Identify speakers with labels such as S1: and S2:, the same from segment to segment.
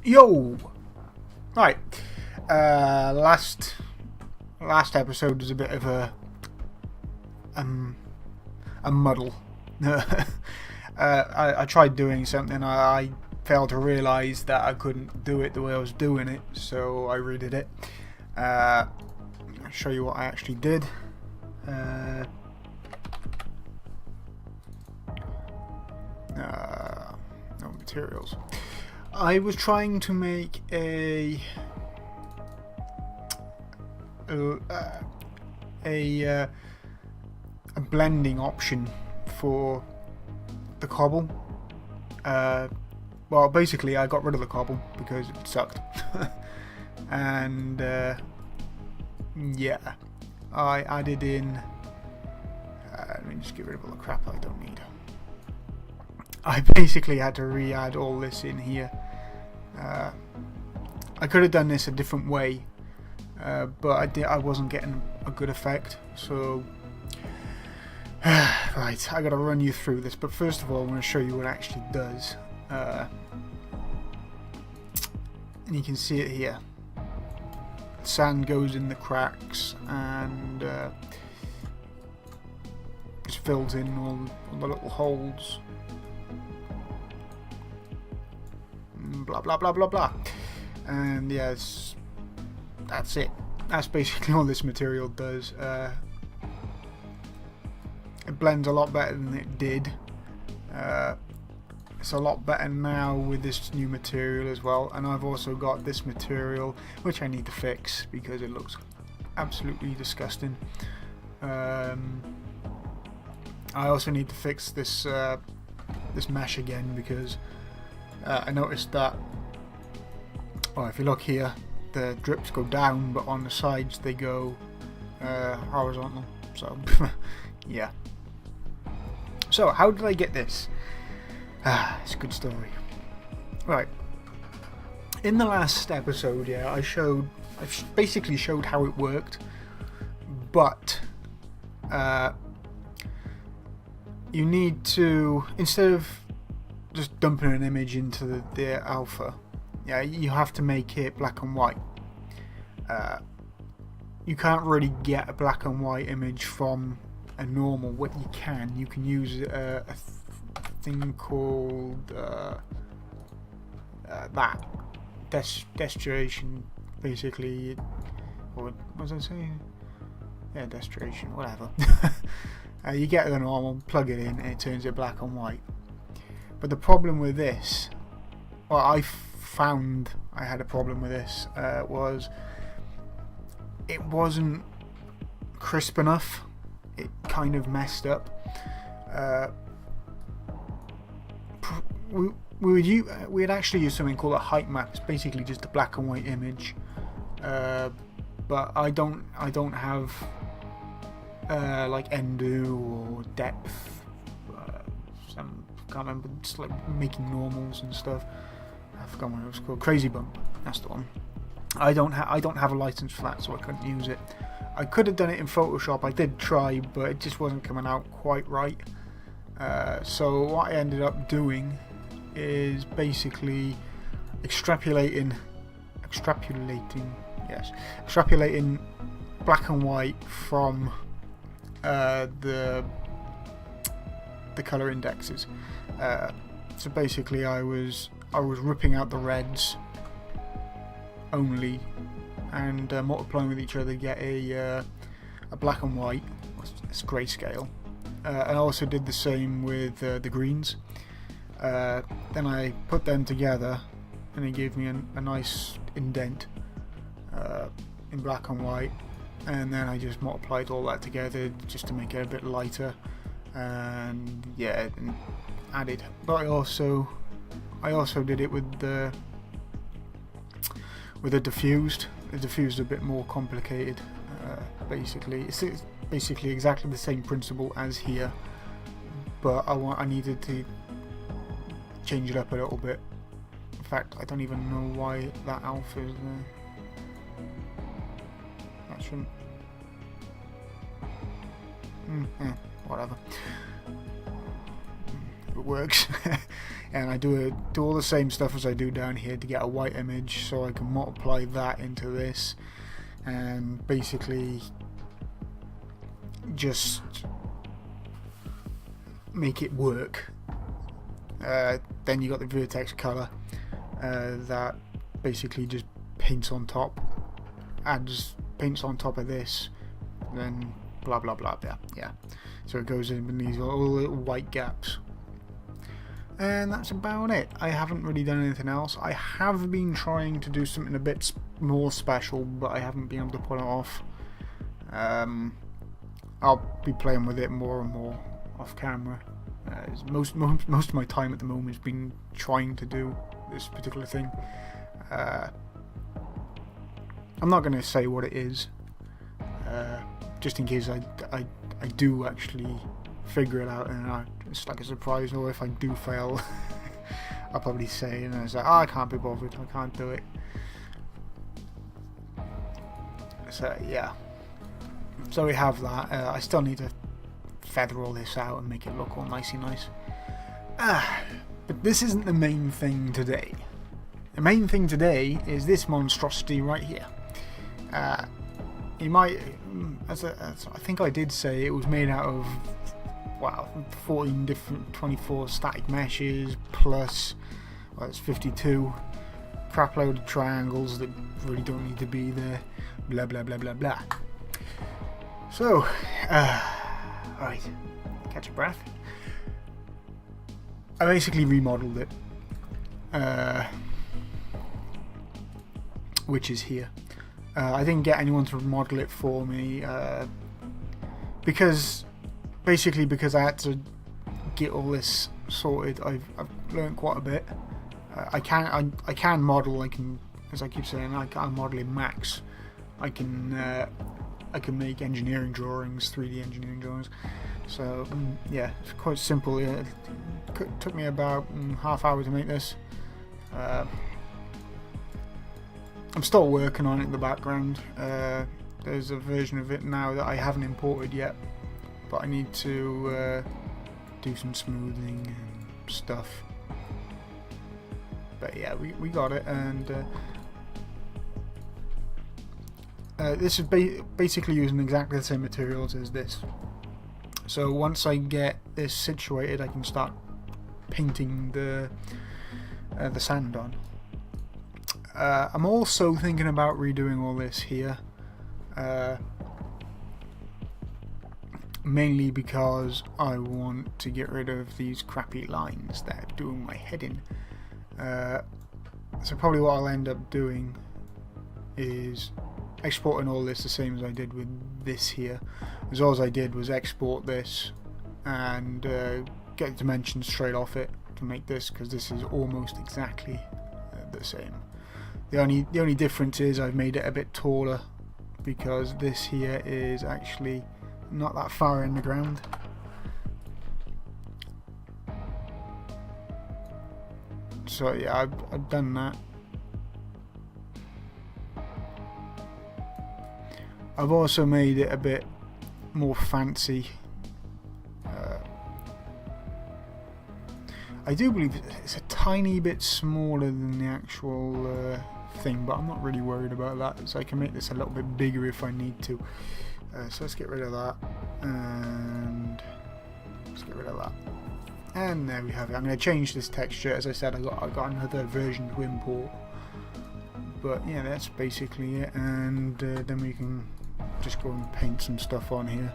S1: Yo! Right. Last episode was a bit of a muddle. I tried doing something. I failed to realise that I couldn't do it the way I was doing it, so I redid it. I'll show you what I actually did. No materials. I was trying to make a blending option for the cobble. Well, basically, I got rid of the cobble because it sucked, and yeah, I added in. Let me just get rid of all the crap I don't need. I basically had to re-add all this in here. I could have done this a different way, but I wasn't getting a good effect. So, right, I got to run you through this. But first of all, I want to show you what it actually does. And you can see it here. Sand goes in the cracks and just fills in all the little holes. Blah blah blah blah blah, and yes, that's it. That's basically all this material does. It blends a lot better than it did. It's a lot better now with this new material as well, and I've also got this material which I need to fix because it looks absolutely disgusting. I also need to fix this this mesh again because I noticed that, well, if you look here, the drips go down, but on the sides they go horizontal. So, yeah. So, how did I get this? It's a good story. Right. In the last episode, yeah, I basically showed how it worked, but you need to, instead of just dumping an image into the alpha, yeah, you have to make it black and white. You can't really get a black and white image from a normal. What you can use a thing called that destination, basically, or what was I saying? Yeah, destination, whatever. You get the normal, plug it in, and it turns it black and white. But the problem with this, well, I found I had a problem with this, was it wasn't crisp enough. It kind of messed up. We had actually used something called a height map. It's basically just a black and white image, but I don't have like Endo or depth. Can't remember, just like making normals and stuff. I forgot what it was called. Crazy Bump, that's the one. I don't have a license for that, so I couldn't use it. I could have done it in Photoshop. I did try, but it just wasn't coming out quite right. So what I ended up doing is basically extrapolating black and white from the color indexes. So basically, I was ripping out the reds only and multiplying with each other to get a black and white. It's grayscale. And I also did the same with the greens. Then I put them together, and it gave me a nice indent in black and white. And then I just multiplied all that together just to make it a bit lighter. And yeah, and added. But I also did it with the diffused. The diffused is a bit more complicated. Basically, it's basically exactly the same principle as here, but I needed to change it up a little bit. In fact, I don't even know why that alpha is there. That shouldn't. Whatever. Ooh. works. And I do all the same stuff as I do down here to get a white image, so I can multiply that into this and basically just make it work. Then you got the vertex color that basically just paints on top, paints on top of this, then blah blah blah. Yeah. So it goes in these all little white gaps. And that's about it. I haven't really done anything else. I have been trying to do something a bit more special, but I haven't been able to pull it off. I'll be playing with it more and more off camera. Most of my time at the moment has been trying to do this particular thing. I'm not going to say what it is, just in case I do actually figure it out, and it's like a surprise. Or if I do fail, I'll probably say, and it's like, oh, I can't be bothered, I can't do it. So yeah, so we have that. I still need to feather all this out and make it look all nicey nice. But this isn't the main thing today. The main thing today is this monstrosity right here. You might, as I think I did say, it was made out of, wow, 14 different 24 static meshes plus, well, it's 52 crap load of triangles that really don't need to be there, blah blah blah blah blah. So, alright, catch a breath. I basically remodeled it, which is here. I didn't get anyone to model it for me because I had to get all this sorted. I've learned quite a bit. I can model. As I keep saying, I can model in Max. I can make engineering drawings, 3D engineering drawings. So yeah, it's quite simple. It took me about half hour to make this. I'm still working on it in the background. There's a version of it now that I haven't imported yet, but I need to do some smoothing and stuff. But yeah, we got it, and this is basically using exactly the same materials as this. So once I get this situated, I can start painting the sand on. I'm also thinking about redoing all this here, mainly because I want to get rid of these crappy lines that are doing my head in. So probably what I'll end up doing is exporting all this the same as I did with this here. As all I did was export this and get the dimensions straight off it to make this, because this is almost exactly the same. The only difference is I've made it a bit taller, because this here is actually not that far in the ground. So yeah, I've done that. I've also made it a bit more fancy. I do believe it's a tiny bit smaller than the actual thing, but I'm not really worried about that, so I can make this a little bit bigger if I need to. So let's get rid of that, and let's get rid of that, and there we have it. I'm going to change this texture. As I said, I got another version to import, but yeah, that's basically it. And then we can just go and paint some stuff on here.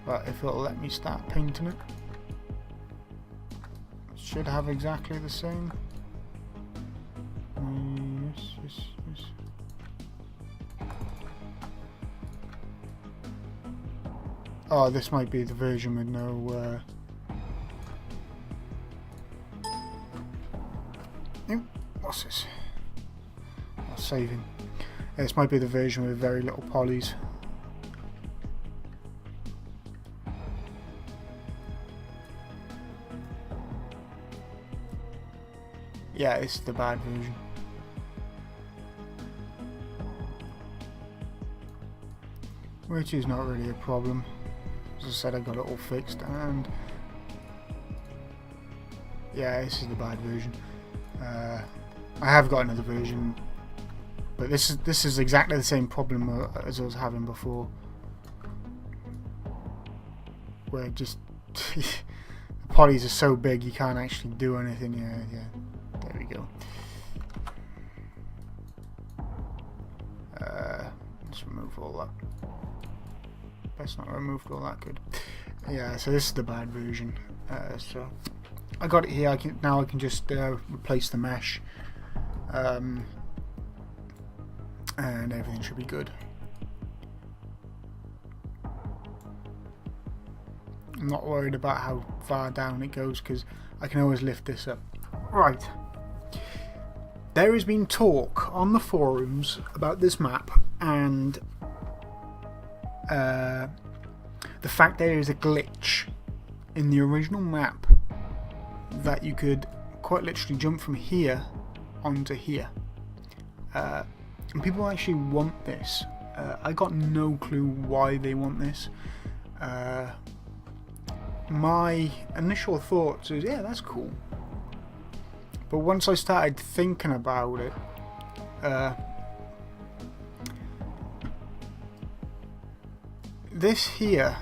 S1: But if it'll let me start painting it, should have exactly the same. Yes. Oh, this might be the version with no what's this? Not saving. This might be the version with very little polys. Yeah, it's the bad version. which is not really a problem. As I said, I got it all fixed, and yeah, this is the bad version. I have got another version, but this is exactly the same problem as I was having before, where just the polys are so big you can't actually do anything. Yeah, there we go. Let's remove all that. Best not removed all that. Good. Yeah, so this is the bad version. So I got it here. I can just replace the mesh, and everything should be good. I'm not worried about how far down it goes because I can always lift this up. Right. There has been talk on the forums about this map and the fact there is a glitch in the original map that you could quite literally jump from here onto here. And people actually want this. I got no clue why they want this. My initial thoughts is, yeah, that's cool. But once I started thinking about it, this here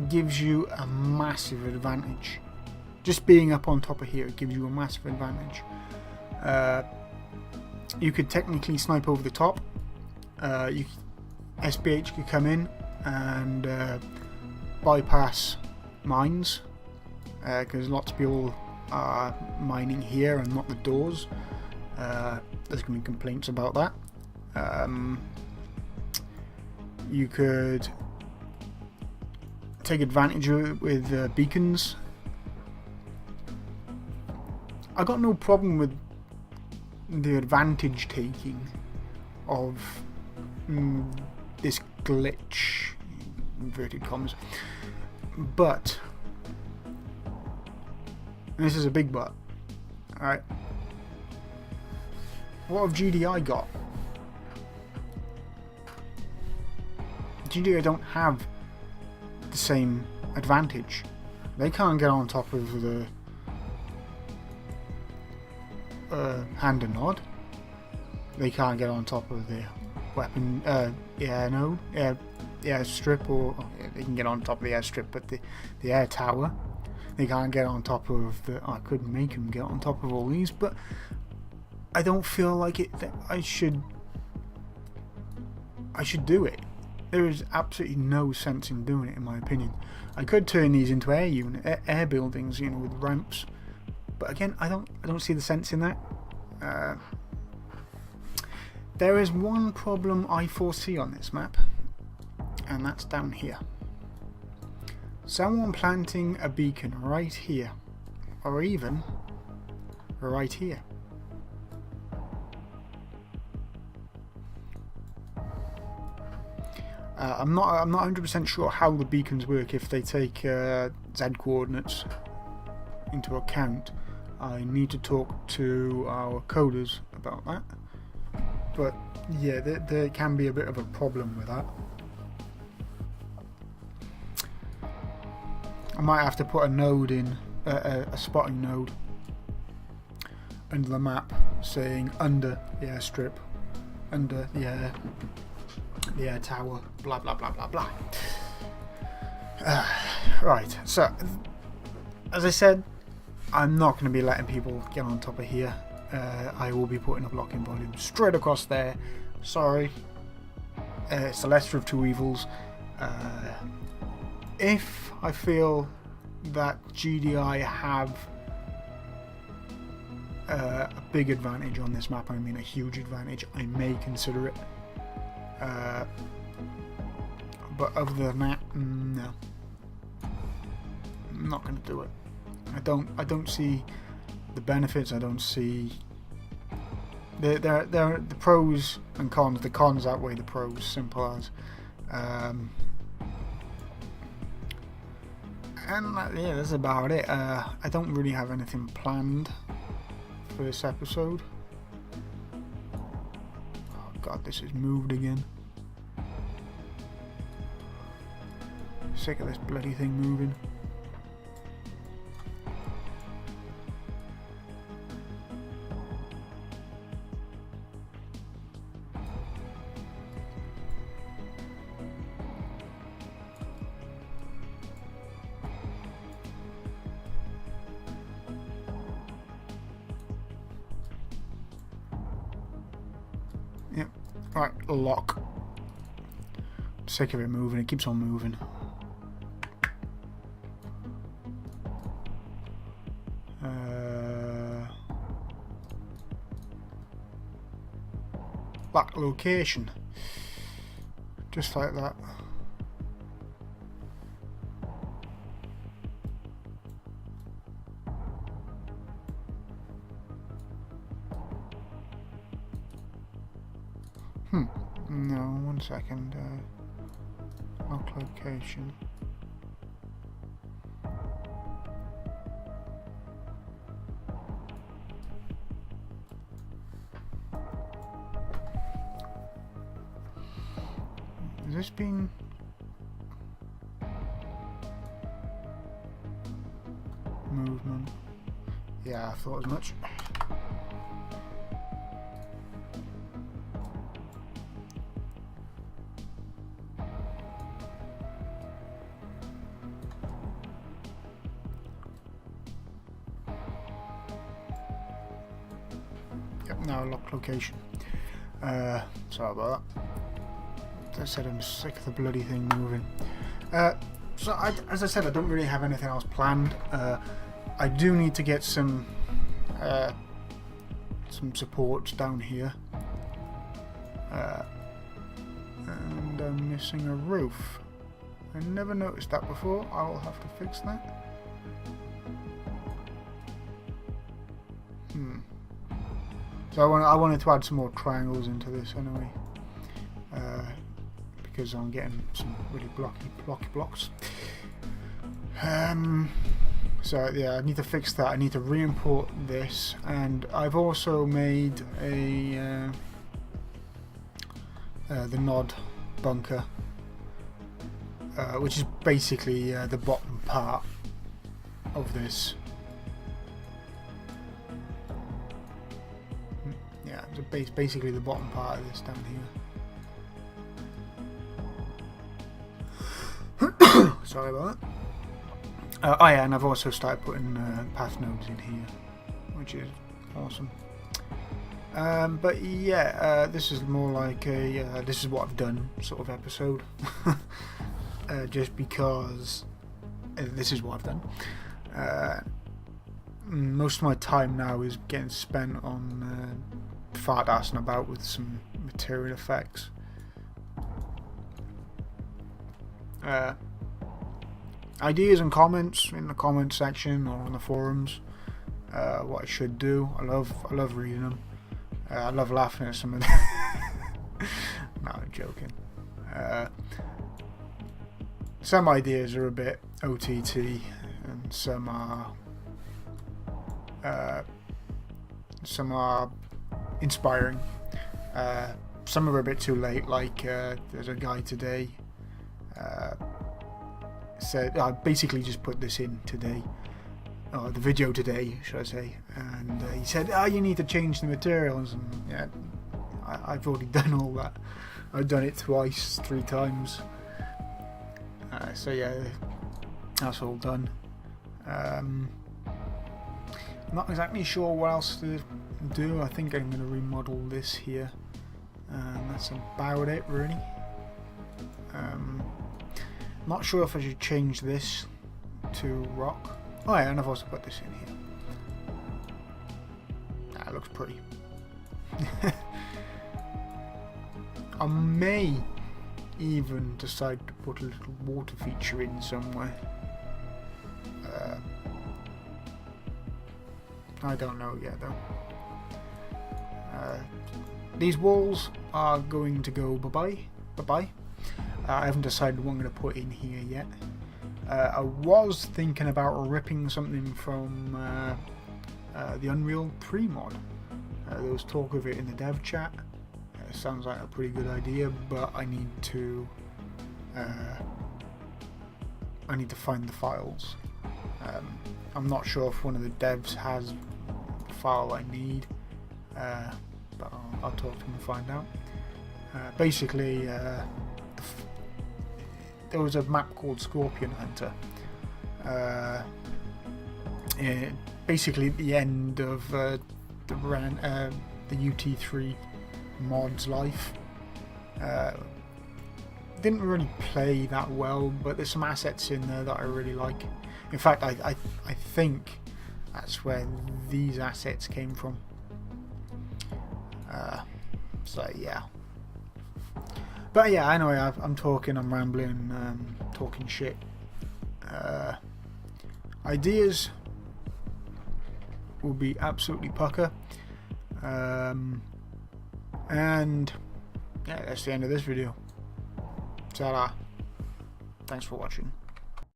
S1: gives you a massive advantage. Just being up on top of here gives you a massive advantage. You could technically snipe over the top. SBH could come in and bypass mines, because lots of people are mining here and not the doors. There's going to be complaints about that. You could take advantage of it with beacons. I got no problem with the advantage taking of this glitch, inverted commas, but, and this is a big but, alright, what have GDI got? GDI don't have the same advantage. They can't get on top of the hand and nod. They can't get on top of the weapon, airstrip, or they can get on top of the airstrip, but the air tower, they can't get on top of the. I could make them get on top of all these, but I don't feel like it. I should do it. There is absolutely no sense in doing it, in my opinion. I could turn these into air buildings, you know, with ramps, but again, I don't see the sense in that. There is one problem I foresee on this map, and that's down here. Someone planting a beacon right here, or even right here. I'm not 100% sure how the beacons work if they take Z coordinates into account. I need to talk to our coders about that. But yeah, there can be a bit of a problem with that. I might have to put a node in, a spotting node under the map saying under the airstrip, under the air tower, blah blah blah blah blah. Right, so as I said, I'm not going to be letting people get on top of here. I will be putting a blocking volume straight across there. Sorry, it's the lesser of two evils. If I feel that GDI have a big advantage on this map, I mean a huge advantage, I may consider it. But other than that, no, I'm not going to do it. I don't see the benefits. I don't see the pros and cons. The cons outweigh the pros, simple as. And yeah, that's about it. I don't really have anything planned for this episode. Oh god, this is moved again. Sick of this bloody thing moving. Yep. Right, lock. Sick of it moving, it keeps on moving. Back location. Just like that. No, 1 second. Lock location. Has this been... movement? Yeah, I thought as much. Yep, now lock location. Sorry about that. As I said, I'm sick of the bloody thing moving. So, as I said, I don't really have anything else planned. I do need to get some supports down here. And I'm missing a roof. I never noticed that before. I will have to fix that. So I wanted to add some more triangles into this anyway. Because I'm getting some really blocky blocks. So yeah, I need to fix that. I need to re-import this, and I've also made a the nod bunker, which is basically the bottom part of this. Yeah, it's basically the bottom part of this down here. Sorry about that. Oh yeah, and I've also started putting path nodes in here, which is awesome. But yeah, this is more like a this is what I've done sort of episode. Just because this is what I've done. Most of my time now is getting spent on fart assing about with some material effects. Ideas and comments in the comment section or on the forums. What I should do. I love reading them. I love laughing at some of them. No, I'm joking. Some ideas are a bit OTT, and some are inspiring. Some are a bit too late. Like there's a guy today. Said I basically just put this in today, or the video today, should I say? And he said, you need to change the materials." And yeah, I've already done all that. I've done it twice, 3 times. So yeah, that's all done. I'm not exactly sure what else to do. I think I'm going to remodel this here, and that's about it, really. Not sure if I should change this to rock. Oh yeah, and I've also put this in here. That looks pretty. I may even decide to put a little water feature in somewhere. I don't know yet though. These walls are going to go bye-bye. I haven't decided what I'm going to put in here yet. I was thinking about ripping something from the Unreal 3 mod. There was talk of it in the dev chat. Sounds like a pretty good idea, but I need to I need to find the files. I'm not sure if one of the devs has the file I need, but I'll talk to him and find out. Basically, there was a map called Scorpion Hunter. Basically, at the end of the UT3 mod's life. Didn't really play that well, but there's some assets in there that I really like. In fact, I think that's where these assets came from. So yeah. But yeah, anyway, I'm talking, I'm rambling, talking shit. Ideas will be absolutely pucker. And yeah, that's the end of this video. Ta-da. Thanks for watching.